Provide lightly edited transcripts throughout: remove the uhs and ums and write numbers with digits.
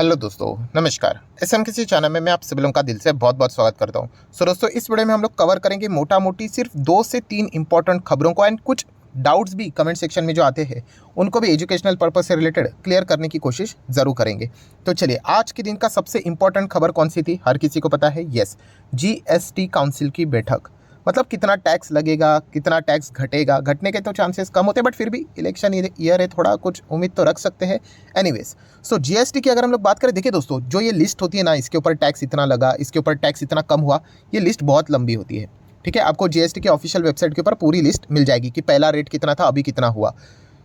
Hello दोस्तों, नमस्कार। SMKC channel में मैं आप सभी लोगों का दिल से बहुत बहुत स्वागत करता हूं। दोस्तों, इस वीडियो में हम लोग कवर करेंगे मोटा मोटी सिर्फ 2 से 3 इंपॉर्टेंट खबरों को एंड कुछ डाउट्स भी कमेंट सेक्शन में जो आते हैं उनको भी एजुकेशनल पर्पस से रिलेटेड क्लियर करने की कोशिश ज़रूर करेंगे। तो चलिए, आज के दिन का सबसे इंपॉर्टेंट खबर कौन सी थी, हर किसी को पता है। यस, जीएसटी काउंसिल की बैठक। मतलब कितना टैक्स लगेगा, कितना टैक्स घटेगा। घटने के तो चांसेस कम होते हैं, बट फिर भी इलेक्शन ईयर है, थोड़ा कुछ उम्मीद तो रख सकते हैं। एनीवेज, सो जीएसटी की अगर हम लोग बात करें, देखिए दोस्तों, जो ये लिस्ट होती है ना, इसके ऊपर टैक्स इतना लगा, इसके ऊपर टैक्स इतना कम हुआ, ये लिस्ट बहुत लंबी होती है। ठीक है, आपको जीएसटी के ऑफिशियल वेबसाइट के ऊपर पूरी लिस्ट मिल जाएगी कि पहला रेट कितना था, अभी कितना हुआ।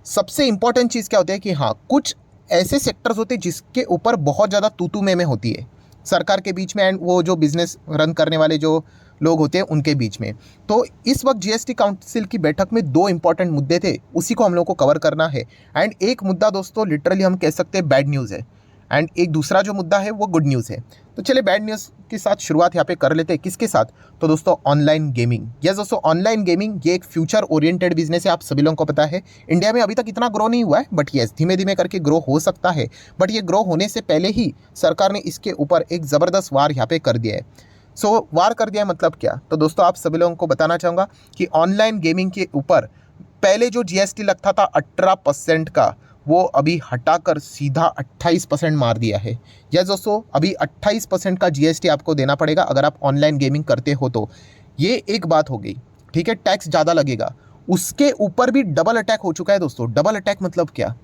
सबसे इंपॉर्टेंट चीज़ क्या होती है कि हाँ, कुछ ऐसे सेक्टर्स होते हैं जिसके ऊपर बहुत ज़्यादा तू में होती है सरकार के बीच में एंड वो जो बिजनेस रन करने वाले जो लोग होते हैं उनके बीच में। तो इस वक्त जीएसटी काउंसिल की बैठक में 2 इंपॉर्टेंट मुद्दे थे, उसी को हम लोग को कवर करना है। एंड एक मुद्दा दोस्तों लिटरली हम कह सकते हैं बैड न्यूज़ है, एंड एक दूसरा जो मुद्दा है वो गुड न्यूज़ है। तो चलिए, बैड न्यूज़ के साथ शुरुआत यहाँ पे कर लेते हैं। किसके साथ? तो दोस्तों, ऑनलाइन गेमिंग। यस दोस्तों, ऑनलाइन गेमिंग ये एक फ्यूचर ओरिएंटेड बिजनेस है, आप सभी लोगों को पता है। इंडिया में अभी तक इतना ग्रो नहीं हुआ है, बट यस, धीमे धीमे करके ग्रो हो सकता है। बट ये ग्रो होने से पहले ही सरकार ने इसके ऊपर एक ज़बरदस्त वार यहाँ पे कर दिया है। सो वार कर दिया है मतलब क्या? तो दोस्तों, आप सभी लोगों को बताना चाहूँगा कि ऑनलाइन गेमिंग के ऊपर पहले जो जीएसटी लगता था 18% का, वो अभी हटाकर सीधा 28% मार दिया है। यस दोस्तों, अभी 28% का जीएसटी आपको देना पड़ेगा अगर आप ऑनलाइन गेमिंग करते हो तो। ये एक बात हो गई। ठीक है, टैक्स ज़्यादा लगेगा। उसके ऊपर भी डबल अटैक हो चुका है दोस्तों। डबल अटैक मतलब क्या?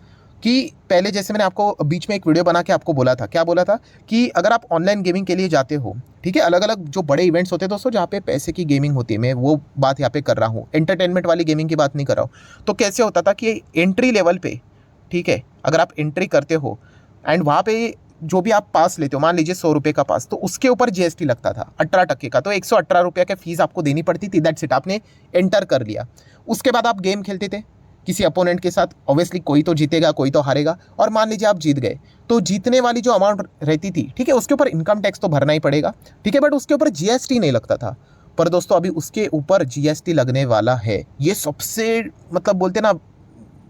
कि पहले जैसे मैंने आपको बीच में एक वीडियो बना के आपको बोला था, क्या बोला था कि अगर आप ऑनलाइन गेमिंग के लिए जाते हो, ठीक है, अलग अलग जो बड़े इवेंट्स होते हैं दोस्तों जहाँ पे पैसे की गेमिंग होती है, मैं वो बात यहाँ पे कर रहा हूँ, एंटरटेनमेंट वाली गेमिंग की बात नहीं कर रहा हूँ। तो कैसे होता था कि एंट्री लेवल पे, ठीक है, अगर आप एंट्री करते हो एंड वहाँ पे जो भी आप पास लेते हो, मान लीजिए 100 रुपये का पास, तो उसके ऊपर जीएसटी लगता था 18% का। तो 118 रुपये का फीस आपको देनी पड़ती थी। दैट्स इट, आपने एंटर कर लिया। उसके बाद आप गेम खेलते थे किसी अपोनेंट के साथ। ऑब्वियसली कोई तो जीतेगा, कोई तो हारेगा, और मान लीजिए आप जीत गए, तो जीतने वाली जो अमाउंट रहती थी, ठीक है, उसके ऊपर इनकम टैक्स तो भरना ही पड़ेगा, ठीक है, बट उसके ऊपर जीएसटी नहीं लगता था। पर दोस्तों, अभी उसके ऊपर जीएसटी लगने वाला है। ये सबसे मतलब बोलते ना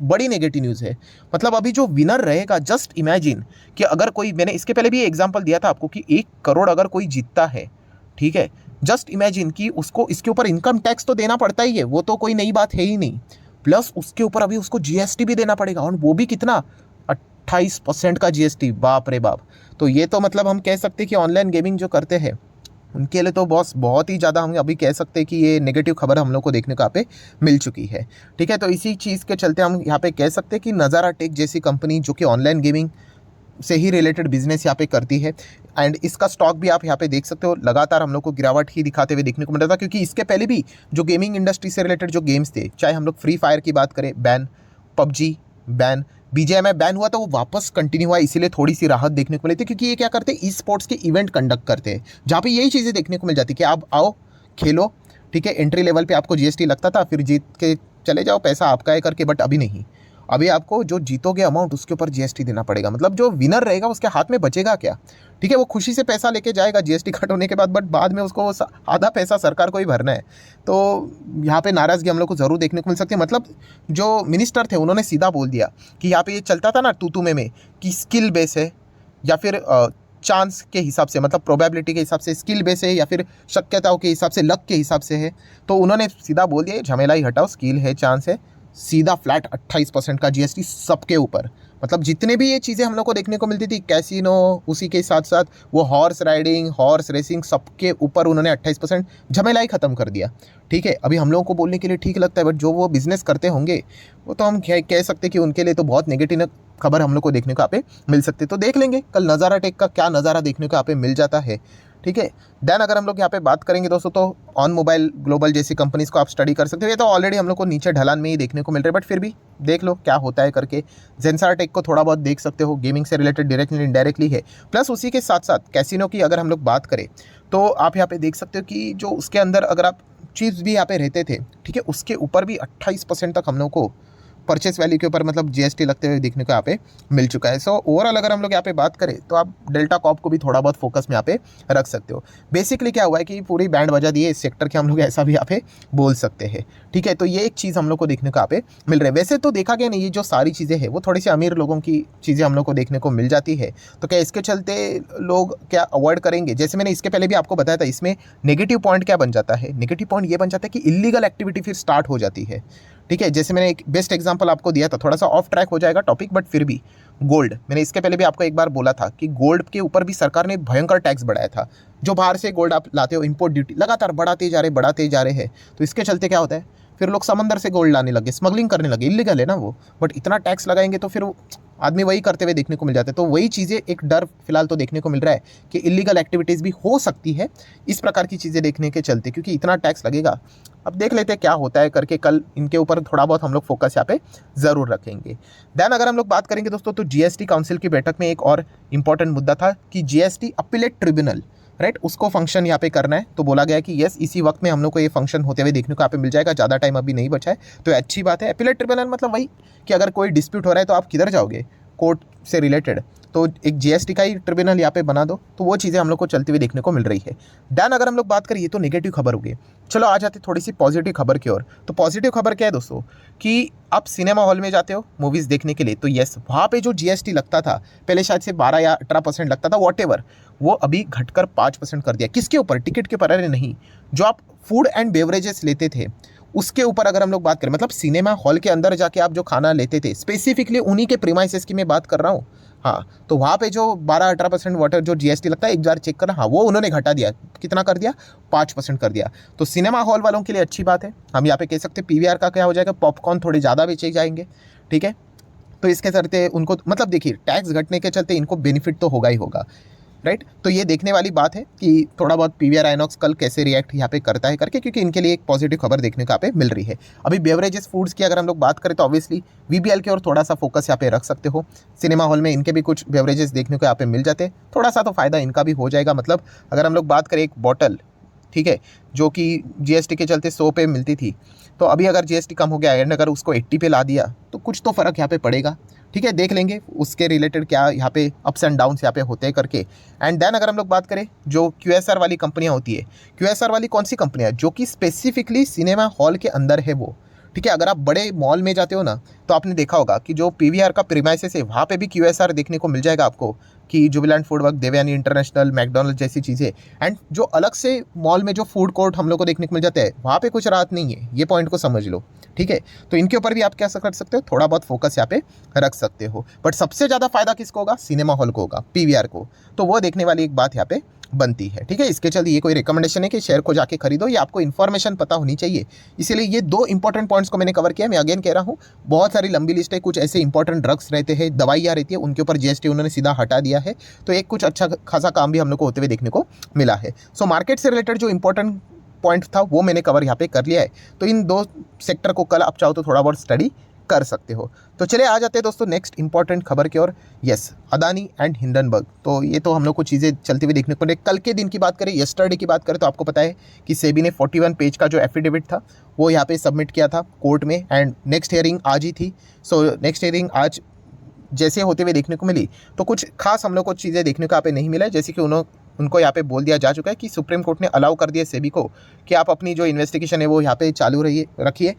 बड़ी नेगेटिव न्यूज़ है। मतलब अभी जो विनर रहेगा, जस्ट इमेजिन कि अगर कोई, मैंने इसके पहले भी एग्जांपल दिया था आपको कि 1 करोड़ अगर कोई जीतता है, ठीक है, जस्ट इमेजिन कि उसको इसके ऊपर इनकम टैक्स तो देना पड़ता ही है, वो तो कोई नई बात है ही नहीं। प्लस उसके ऊपर अभी उसको जीएसटी भी देना पड़ेगा, और वो भी कितना? 28% का जीएसटी। बाप रे बाप। तो ये तो मतलब हम कह सकते हैं कि ऑनलाइन गेमिंग जो करते हैं उनके लिए तो बॉस बहुत ही ज़्यादा, हम अभी कह सकते हैं कि ये नेगेटिव खबर हम लोग को देखने को यहाँ पे मिल चुकी है। ठीक है, तो इसी चीज़ के चलते हम यहाँ पे कह सकते हैं कि नज़ारा टेक जैसी कंपनी जो कि ऑनलाइन गेमिंग से ही रिलेटेड बिजनेस यहाँ पे करती है, एंड इसका स्टॉक भी आप यहाँ पे देख सकते हो, लगातार हम लोग को गिरावट ही दिखाते हुए देखने को मिल रहा था। क्योंकि इसके पहले भी जो गेमिंग इंडस्ट्री से रिलेटेड जो गेम्स थे, चाहे हम लोग फ्री फायर की बात करें, ban, PUBG ban, BGMI ban हुआ था, वो वापस कंटिन्यू हुआ, इसीलिए थोड़ी सी राहत देखने को मिली थी। क्योंकि ये क्या करते हैं, ई स्पोर्ट्स के इवेंट कंडक्ट करते हैं, जहाँ पे यही चीज़ें देखने को मिल जाती कि आप आओ, खेलो, ठीक है, एंट्री लेवल पे आपको जीएसटी लगता था, फिर जीत के चले जाओ, पैसा आपका है करके। बट अभी नहीं, अभी आपको जो जीतोगे अमाउंट, उसके ऊपर जीएसटी देना पड़ेगा। मतलब जो विनर रहेगा उसके हाथ में बचेगा क्या? ठीक है, वो खुशी से पैसा लेके जाएगा जीएसटी कट होने के बाद, बट बाद में उसको आधा पैसा सरकार को ही भरना है। तो यहाँ पे नाराज़गी हम लोग को ज़रूर देखने को मिल सकती है। मतलब जो मिनिस्टर थे उन्होंने सीधा बोल दिया कि यहाँ पे ये चलता था ना तू में कि स्किल बेस है या फिर चांस के हिसाब से, मतलब प्रोबेबिलिटी के हिसाब से स्किल बेस है, या फिर शक्यताओं के हिसाब से, लक के हिसाब से है। तो उन्होंने सीधा बोल दिया झमेला ही हटाओ, स्किल है, चांस है, सीधा फ्लैट 28% का जीएसटी सबके ऊपर। मतलब जितने भी ये चीज़ें हम लोग को देखने को मिलती थी, कैसीनो, उसी के साथ साथ वो हॉर्स राइडिंग, हॉर्स रेसिंग, सबके ऊपर उन्होंने 28% झमेला ही ख़त्म कर दिया। ठीक है, अभी हम लोगों को बोलने के लिए ठीक लगता है, बट जो वो बिज़नेस करते होंगे वो तो हम कह सकते हैं कि उनके लिए तो बहुत नेगेटिव खबर हम लोग को देखने को यहाँ पे मिल सकती है। तो देख लेंगे कल नज़ारा टेक का क्या नज़ारा देखने को यहाँ पे मिल जाता है। ठीक है, देन अगर हम लोग यहाँ पे बात करेंगे दोस्तों, तो ऑन मोबाइल ग्लोबल जैसी कंपनीज़ को आप स्टडी कर सकते हो। ये तो ऑलरेडी हम लोग को नीचे ढलान में ही देखने को मिल रहा है, बट फिर भी देख लो क्या होता है करके। जेंसार टेक को थोड़ा बहुत देख सकते हो, गेमिंग से रिलेटेड डायरेक्टली इनडायरेक्टली है। प्लस उसी के साथ साथ कैसीनो की अगर हम लोग बात करें, तो आप यहाँ पे देख सकते हो कि जो उसके अंदर अगर आप चिप्स भी यहाँ पे रहते थे, ठीक है, उसके ऊपर भी 28% तक हम लोग को परचेस वैल्यू के ऊपर मतलब जीएसटी लगते हुए देखने को यहाँ पे मिल चुका है। सो ओवरऑल अगर हम लोग यहाँ पे बात करें तो आप डेल्टा कॉर्प को भी थोड़ा बहुत फोकस में यहाँ पे रख सकते हो। बेसिकली क्या हुआ है कि पूरी बैंड बजा दी है इस सेक्टर के, हम लोग ऐसा भी यहाँ पे बोल सकते हैं। ठीक है, तो ये एक चीज़ हम लोग को देखने को यहाँ पे मिल रहा है। वैसे तो देखा गया नहीं, ये जो सारी चीज़ें हैं वो थोड़ी सी अमीर लोगों की चीज़ें हम लोग को देखने को मिल जाती है। तो क्या इसके चलते लोग क्या अवॉइड करेंगे? जैसे मैंने इसके पहले भी आपको बताया था, इसमें नेगेटिव पॉइंट क्या बन जाता है? नेगेटिव पॉइंट ये बन जाता है कि इलीगल एक्टिविटी फिर स्टार्ट हो जाती है। ठीक है, जैसे मैंने एक बेस्ट एग्जांपल आपको दिया था, थोड़ा सा ऑफ ट्रैक हो जाएगा टॉपिक, बट फिर भी गोल्ड, मैंने इसके पहले भी आपको एक बार बोला था कि गोल्ड के ऊपर भी सरकार ने भयंकर टैक्स बढ़ाया था। जो बाहर से गोल्ड आप लाते हो, इंपोर्ट ड्यूटी लगातार बढ़ाते जा रहे हैं। तो इसके चलते क्या होता है, फिर लोग समंदर से गोल्ड लाने लगे, स्मगलिंग करने लगे। इलीगल है ना वो, बट इतना टैक्स लगाएंगे तो फिर आदमी वही करते हुए देखने को मिल जाते हैं। तो वही चीज़ें, एक डर फिलहाल तो देखने को मिल रहा है कि इलीगल एक्टिविटीज़ भी हो सकती है इस प्रकार की चीज़ें देखने के चलते, क्योंकि इतना टैक्स लगेगा। अब देख लेते हैं क्या होता है करके, कल इनके ऊपर थोड़ा बहुत हम लोग फोकस यहाँ पे ज़रूर रखेंगे। देन अगर हम लोग बात करेंगे दोस्तों, तो जीएसटी काउंसिल की बैठक में एक और इंपॉर्टेंट मुद्दा था कि जीएसटी अपीलेट ट्रिब्यूनल, राइट, उसको फंक्शन यहाँ पे करना है। तो बोला गया कि यस, इसी वक्त में हम लोग को ये फंक्शन होते हुए देखने को यहाँ पे मिल जाएगा। ज़्यादा टाइम अभी नहीं बचा है, तो अच्छी बात है। अपीलेट ट्रिब्यूनल मतलब वही कि अगर कोई डिस्प्यूट हो रहा है तो आप किधर जाओगे, कोर्ट से रिलेटेड, तो एक जीएसटी का ही ट्रिब्यूनल यहाँ पे बना दो। तो वो चीज़ें हम लोग को चलती हुई देखने को मिल रही है। देन अगर हम लोग बात करें, ये तो नेगेटिव खबर हो गई, चलो आ जाते थोड़ी सी पॉजिटिव खबर की ओर। तो पॉजिटिव खबर क्या है दोस्तों, कि आप सिनेमा हॉल में जाते हो मूवीज़ देखने के लिए, तो यस, वहाँ पे जो जीएसटी लगता था पहले शायद से 12 या 18% लगता था, वॉटेवर, वो अभी घटकर 5% कर दिया। किसके ऊपर? टिकट के ऊपर? अरे नहीं, जो आप फूड एंड बेवरेजेस लेते थे उसके ऊपर अगर हम लोग बात करें, मतलब सिनेमा हॉल के अंदर जाके आप जो खाना लेते थे, स्पेसिफिकली उन्हीं के प्रीमाइसेस की मैं बात कर रहा हूँ। हाँ, तो वहाँ पे जो 12-18% वाटर जो जीएसटी लगता है, एक बार चेक करना, हाँ वो उन्होंने घटा दिया। कितना कर दिया? 5% कर दिया। तो सिनेमा हॉल वालों के लिए अच्छी बात है। हम यहाँ पे कह सकते हैं पीवीआर का क्या हो जाएगा, पॉपकॉर्न थोड़े ज़्यादा बेचे जाएंगे। ठीक है, तो इसके चलते उनको, मतलब देखिए, टैक्स घटने के चलते इनको बेनिफिट तो होगा ही होगा, राइट। तो ये देखने वाली बात है कि थोड़ा बहुत पीवीआर आइनॉक्स कल कैसे रिएक्ट यहाँ पे करता है करके, क्योंकि इनके लिए एक पॉजिटिव खबर देखने को यहाँ पे मिल रही है। अभी बेवरेजेस फूड्स की अगर हम लोग बात करें तो ऑब्वियसली वीबीएल की ओर थोड़ा सा फोकस यहाँ पे रख सकते हो। सिनेमा हॉल में इनके भी कुछ बेवरेजेस देखने को यहाँ पे मिल जाते हैं, थोड़ा सा तो फायदा इनका भी हो जाएगा। मतलब अगर हम लोग बात करें, एक बॉटल, ठीक है, जो कि जीएसटी के चलते 100 पे मिलती थी, तो अभी अगर जीएसटी कम हो गया एंड अगर उसको 80 पे ला दिया तो कुछ तो फ़र्क यहाँ पे पड़ेगा। ठीक है, देख लेंगे उसके रिलेटेड क्या यहाँ पे अप्स एंड डाउन्स यहाँ पे होते हैं करके। एंड देन अगर हम लोग बात करें, जो क्यूएसआर वाली कंपनियाँ होती है, क्यूएसआर वाली कौन सी कंपनियाँ, जो कि स्पेसिफिकली सिनेमा हॉल के अंदर है वो। ठीक है, अगर आप बड़े मॉल में जाते हो ना, तो आपने देखा होगा कि जो पीवीआर का प्रीमाइसेस है वहाँ पे भी क्यूएसआर देखने को मिल जाएगा आपको, कि Jubilant Food Work, Devyani International, McDonald जैसी चीज़ें। एंड जो अलग से मॉल में जो फूड कोर्ट हम लोग को देखने को मिल जाता है, वहाँ पे कुछ राहत नहीं है, ये पॉइंट को समझ लो। ठीक है, तो इनके ऊपर भी आप क्या कर सकते हो, थोड़ा बहुत फोकस यहाँ पे रख सकते हो। बट सबसे ज़्यादा फायदा किसको होगा? सिनेमा हॉल को होगा, पीवीआर को। तो वो देखने वाली एक बात यहाँ पे बनती है। ठीक है, इसके चलते ये कोई रिकमेंडेशन है कि शेयर को जाके खरीदो, ये आपको इन्फॉर्मेशन पता होनी चाहिए। इसीलिए ये 2 इंपॉर्टेंट पॉइंट्स को मैंने कवर किया। मैं अगेन कह रहा हूँ, बहुत सारी लंबी लिस्ट है, कुछ ऐसे इंपॉर्टेंट ड्रग्स रहते हैं, दवाइयाँ रहती है, उनके ऊपर जीएसटी उन्होंने सीधा हटा दिया है। तो एक कुछ अच्छा खासा काम भी हम लोग को होते हुए देखने को मिला है। सो मार्केट से रिलेटेड जो इंपॉर्टेंट पॉइंट था वो मैंने कवर यहाँ पे कर लिया है। तो इन 2 सेक्टर को कल आप चाहो तो थोड़ा बहुत स्टडी कर सकते हो। तो चलिए आ जाते हैं दोस्तों नेक्स्ट इंपॉर्टेंट खबर की ओर। Yes, Adani and Hindenburg. तो ये तो हम लोग को चीज़ें चलती हुई देखने को मिले। कल के दिन की बात करें, यस्टरडे की बात करें, तो आपको पता है कि सेबी ने 41 पेज का जो एफिडेविट था वो यहाँ पे सबमिट किया था कोर्ट में, एंड नेक्स्ट हियरिंग आज ही थी। सो नेक्स्ट हियरिंग आज जैसे होते हुए देखने को मिली, तो कुछ खास हम लोग को चीज़ें देखने को यहाँ पे नहीं मिला है। जैसे कि उनको यहाँ पे बोल दिया जा चुका है कि सुप्रीम कोर्ट ने अलाउ कर दिया सेबी को कि आप अपनी जो इन्वेस्टिगेशन है वो यहाँ पे चालू रखिए,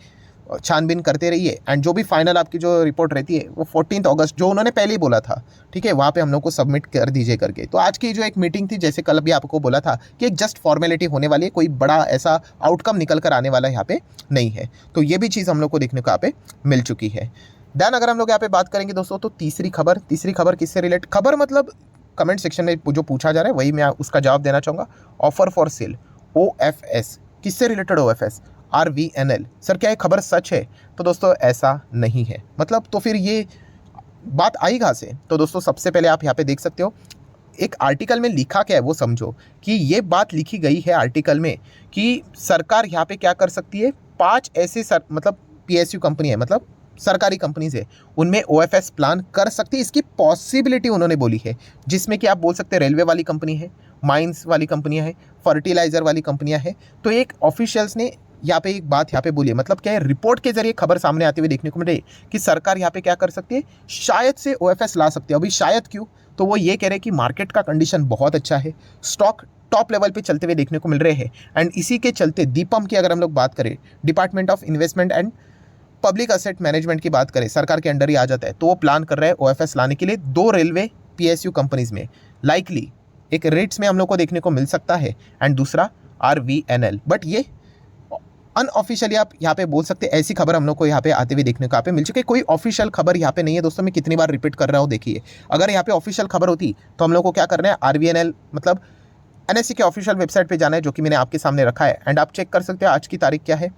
छानबीन करते रहिए, एंड जो भी फाइनल आपकी जो रिपोर्ट रहती है वो 14 अगस्त, जो उन्होंने पहले ही बोला था, ठीक है, वहाँ पे हम लोग को सबमिट कर दीजिए करके। तो आज की जो एक मीटिंग थी, जैसे कल भी आपको बोला था कि एक जस्ट फॉर्मेलिटी होने वाली है, कोई बड़ा ऐसा आउटकम निकल कर आने वाला यहाँ पे नहीं है। तो ये भी चीज़ हम लोग को देखने को यहाँ पे मिल चुकी है। देन अगर हम लोग यहाँ पे बात करेंगे दोस्तों, तो तीसरी खबर किससे रिलेट, खबर मतलब कमेंट सेक्शन में जो पूछा जा रहा है वही मैं उसका जवाब देना चाहूँगा। ऑफर फॉर सेल, OFS, किससे रिलेटेड OFS? RVNL। सर क्या ये खबर सच है? तो दोस्तों ऐसा नहीं है। मतलब तो फिर ये बात आई कहाँ से? तो दोस्तों सबसे पहले आप यहाँ पे देख सकते हो, एक आर्टिकल में लिखा क्या है वो समझो, कि ये बात लिखी गई है आर्टिकल में कि सरकार यहाँ पे क्या कर सकती है, 5 ऐसे मतलब PSU कंपनी है, मतलब सरकारी कंपनीज है, उनमें OFS प्लान कर सकती है। इसकी पॉसिबिलिटी उन्होंने बोली है, जिसमें कि आप बोल सकते हैं रेलवे वाली कंपनी है, माइंस वाली कंपनियां हैं, फर्टिलाइज़र वाली कंपनियां हैं। तो एक ऑफिशियल्स ने यहाँ पे एक बात यहाँ पे बोलिए, मतलब क्या है, रिपोर्ट के जरिए खबर सामने आते हुए देखने को मिल रही है कि सरकार यहाँ पे क्या कर सकती है, शायद से ओएफएस ला सकती है। अभी शायद क्यों, तो वो ये कह रहे हैं कि मार्केट का कंडीशन बहुत अच्छा है, स्टॉक टॉप लेवल पे चलते हुए देखने को मिल रहे हैं, एंड इसी के चलते दीपम की अगर हम लोग बात करें, department of investment and public asset management की बात करें, सरकार के अंडर ही आ जाता है, तो वो प्लान कर रहा है ओएफएस लाने के लिए 2 रेलवे पीएसयू कंपनीज में। लाइकली एक रेट्स में हम लोग को देखने को मिल सकता है, एंड दूसरा आरवीएनएल। बट ये अनऑफिशियली आप यहाँ पे बोल सकते हैं, ऐसी खबर हम लोग को यहाँ पे आते हुए देखने को यहाँ पे मिल चुकी है। कोई ऑफिशियल खबर यहाँ पे नहीं है दोस्तों, मैं कितनी बार रिपीट कर रहा हूँ, देखिए अगर यहाँ पे ऑफिशियल खबर होती तो हम लोग को क्या करना है, आरवीएनएल मतलब एनएससी के ऑफिशियल वेबसाइट पे जाना है, जो कि मैंने आपके सामने रखा है, एंड आप चेक कर सकते हैं आज की तारीख क्या है।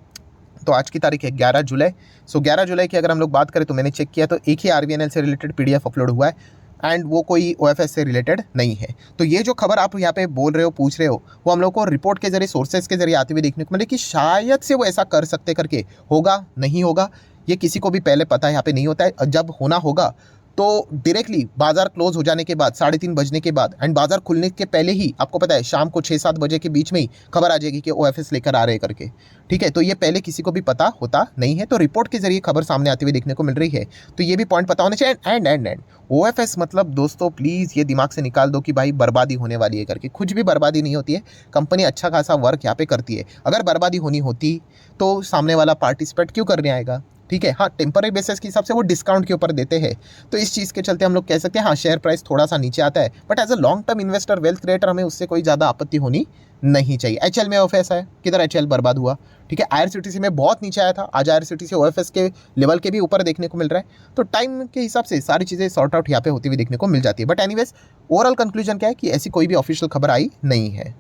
तो आज की तारीख है 11 जुलाई। सो 11 जुलाई की अगर हम लोग बात करें तो मैंने चेक किया तो एक ही आरवीएनएल से रिलेटेड पीडीएफ अपलोड हुआ है, एंड वो कोई ओएफएस से रिलेटेड नहीं है। तो ये जो खबर आप यहाँ पे बोल रहे हो, पूछ रहे हो, वो हम लोग को रिपोर्ट के जरिए, सोर्सेज के जरिए आते हुए देखने को मिले कि शायद से वो ऐसा कर सकते करके, होगा नहीं होगा ये किसी को भी पहले पता यहाँ पे नहीं होता है। जब होना होगा तो डायरेक्टली बाजार क्लोज हो जाने के बाद, 3:30 बजने के बाद, एंड बाजार खुलने के पहले ही आपको पता है शाम को 6-7 बजे के बीच में ही खबर आ जाएगी कि ओएफएस लेकर आ रहे करके, ठीक है। तो ये पहले किसी को भी पता होता नहीं है, तो रिपोर्ट के जरिए खबर सामने आती हुई देखने को मिल रही है। तो ये भी पॉइंट पता होना चाहिए। एंड ओएफएस मतलब दोस्तों प्लीज़ ये दिमाग से निकाल दो कि भाई बर्बादी होने वाली है करके, कुछ भी बर्बादी नहीं होती है। कंपनी अच्छा खासा वर्क यहाँ पे करती है। अगर बर्बादी होनी होती तो सामने वाला पार्टिसिपेट क्यों करने आएगा, ठीक है। हाँ, टेम्पररी बेसिस के हिसाब से वो डिस्काउंट के ऊपर देते हैं, तो इस चीज़ के चलते हम लोग कह सकते हैं हाँ शेयर प्राइस थोड़ा सा नीचे आता है, but as a long term investor, wealth creator, हमें उससे कोई ज़्यादा आपत्ति होनी नहीं चाहिए। एचएल में ओएफएस है, किधर एचएल बर्बाद हुआ, ठीक है। आईआरसीटीसी में बहुत नीचे आया था, आज आईआरसीटीसी ओएफएस के लेवल के भी ऊपर देखने को मिल रहा है। तो टाइम के हिसाब से सारी चीज़ें सॉर्ट आउट यहाँ पे होती हुई देखने को मिल जाती है। बट एनीवेज ओवरऑल कंक्लूजन क्या है कि ऐसी कोई भी ऑफिशियल खबर आई नहीं है।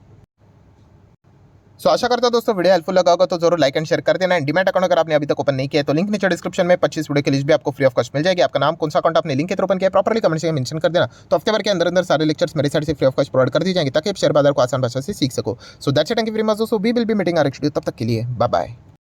सो आशा करता हूं दोस्तों वीडियो हेल्पफुल लगा होगा, तो जरूर लाइक एंड शेयर कर देना। एंड डीमैट अकाउंट अगर आपने अभी तक ओपन नहीं किया है तो लिंक नीचे डिस्क्रिप्शन में 25 वीडियो की लिस्ट भी आपको फ्री ऑफ कॉस्ट मिल जाएगी। आपका नाम, कौन सा अकाउंट आपने लिंक के थ्रू ओपन किया है, प्रॉपर्ली कमेंट से मेंशन कर देना। तो हफ्ते भर के अंदर सारे लेक्चर्स मेरे साइड से फ्री ऑफ कॉस्ट प्रोवाइड कर दी जाएंगे, ताकि आप शेयर बाजार को आसान भाषा से सीख सको। So that's it, thank you very much दोस्तों, we will be meeting our next video. तब तक के लिए बाय बाय।